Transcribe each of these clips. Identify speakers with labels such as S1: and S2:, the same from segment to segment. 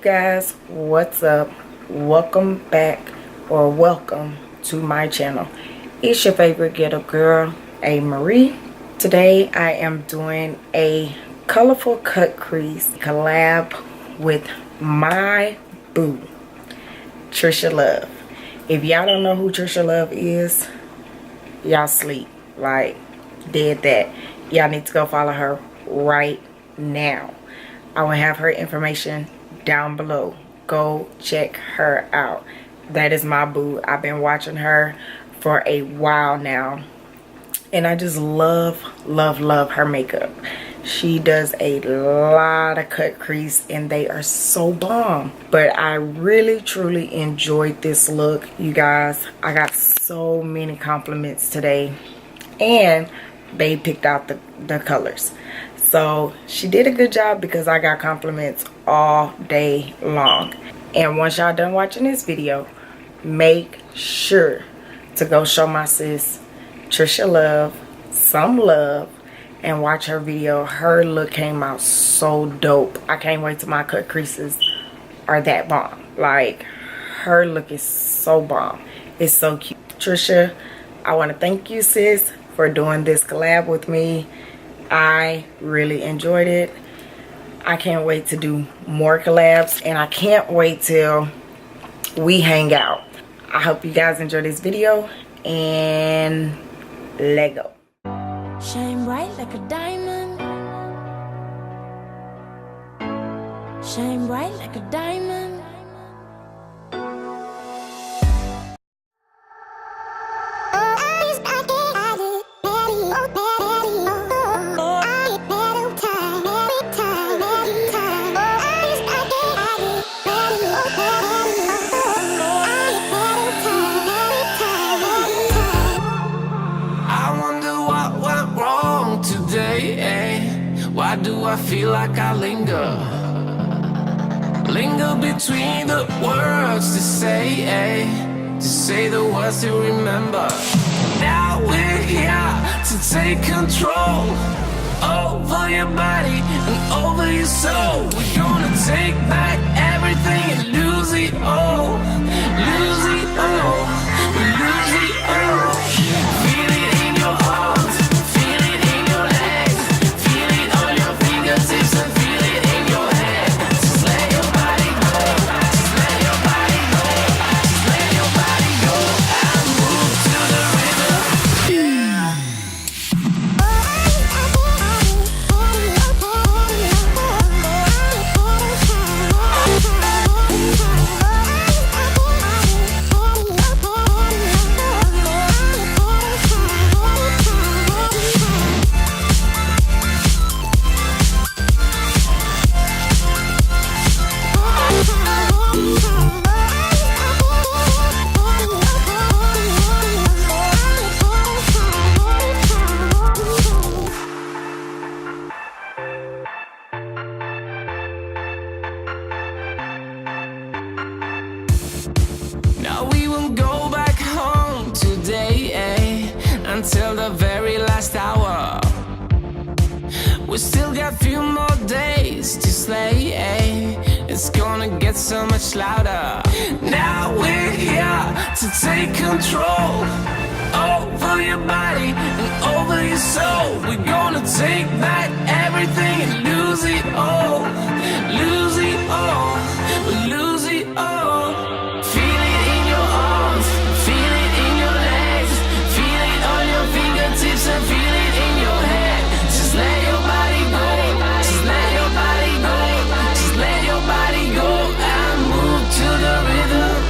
S1: guys, what's up? Welcome back, or welcome to my channel. It's your favorite ghetto girl, A.MaRee. Today I am doing a colorful cut crease collab with my boo, Trisha Lovee. If y'all don't know who Trisha Lovee is, y'all sleep, like dead that. Y'all need to go follow her right now. I will have her information down below. Go check her out. That is my boo. I've been watching her for a while now, and I just love her makeup. She does a lot of cut crease and they are so bomb. But I really truly enjoyed this look, you guys. I got so many compliments today, and they picked out the colors. So she did a good job because I got compliments all day long. And once y'all done watching this video, make sure to go show my sis Trisha Lovee some love and watch her video. Her look came out so dope. I can't wait till my cut creases are that bomb. Like, her look is so bomb. It's so cute. Trisha, I want to thank you, sis, for doing this collab with me. I really enjoyed it. I can't wait to do more collabs, and I can't wait till we hang out. I hope you guys enjoy this video, and let go.
S2: Shine bright like a diamond. Shine bright like a diamond.
S3: Why do I feel like I linger between the words to say the words to remember. Now we're here to take control over your body and over your soul. We're gonna take back everything and lose it all, lose it all, lose it all. Feel it in your arms, feel it in your legs, feel it on your fingertips and feel it in your head. Just let your body go, just let your body go, just let your body go and move to the rhythm. Now we won't go back home today, until the very last hour. We still got few more days to slay, it's gonna get so much louder. Now we're here to take control over your body and over your soul. We're gonna take back everything and lose it all, lose it all, lose it all. Feel it in your arms, feel it in your legs, feel it on your fingertips and feel it in your head. Just let your body go, just let your body go, just let your body go and move to the rhythm.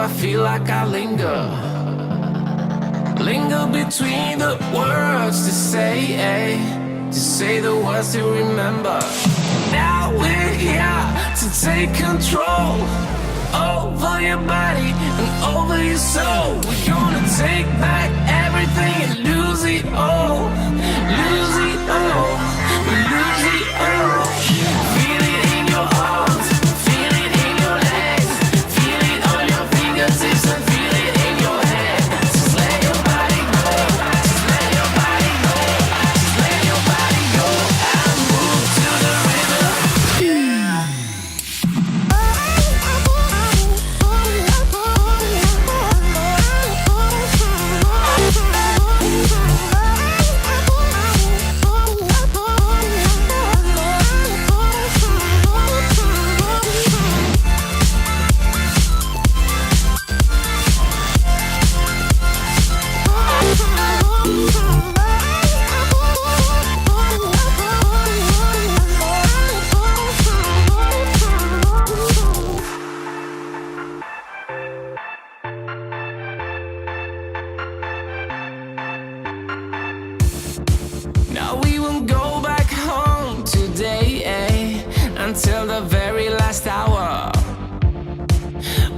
S3: I feel like I linger? Linger between the words to say the words to remember. Now we're here to take control over your body and over your soul. We're gonna take back everything and lose it all. Lose it all. We lose it all. Feel it in your arms, feel it in your legs, feel it on your fingertips and feel it in your head. Just let your body go, just let your body go, just let your body go and move to the rhythm. Now we won't go back home today, until the very last hour.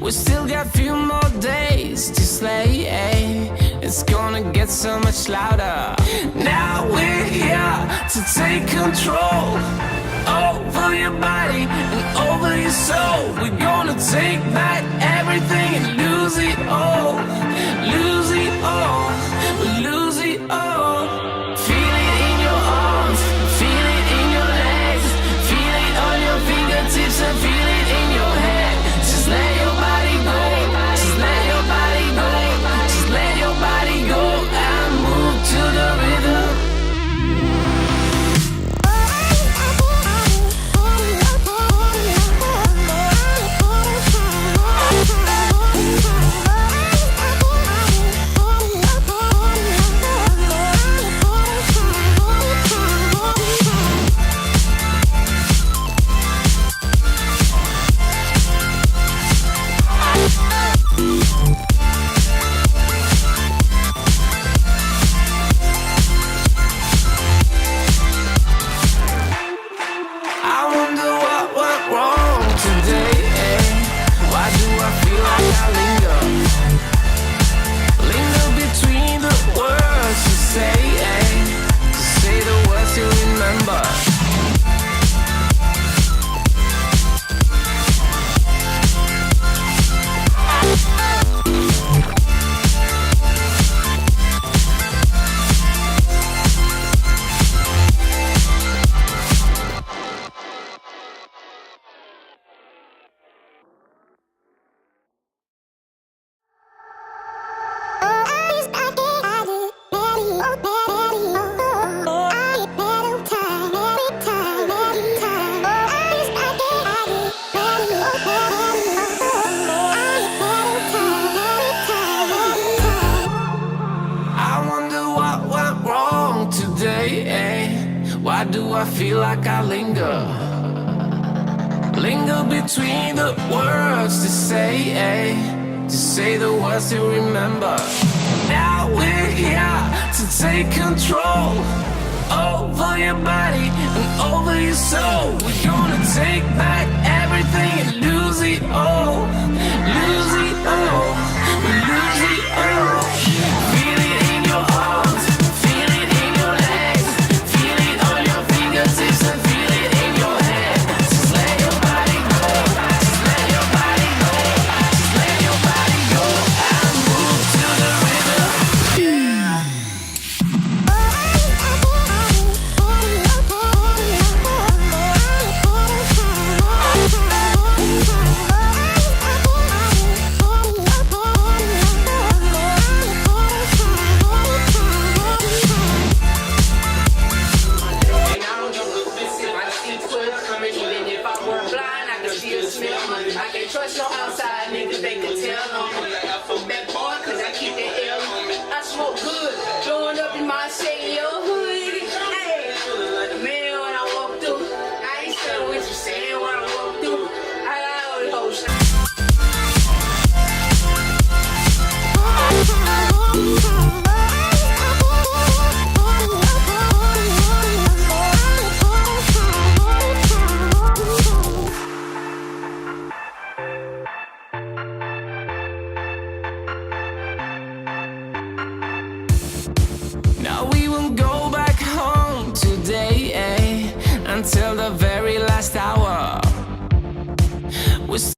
S3: We still got few more days to slay, it's gonna get so much louder. Now we're here to take control over your body and over your soul. We're gonna take back everything and lose it all. Lose it all, lose it all. Feel it in your arms, feel it in your legs, feel it on your fingertips and feel it in your head. Just let your body go, just let your body go, just let your body go and move to the rhythm. I wonder what went wrong today, Why do I feel like I linger? Linger between the words to say the words to remember. Why do I feel like I linger? Linger between the words to say the words to remember. Now we're here to take control over your body and over your soul. We're gonna take back everything and lose it all. Lose it all.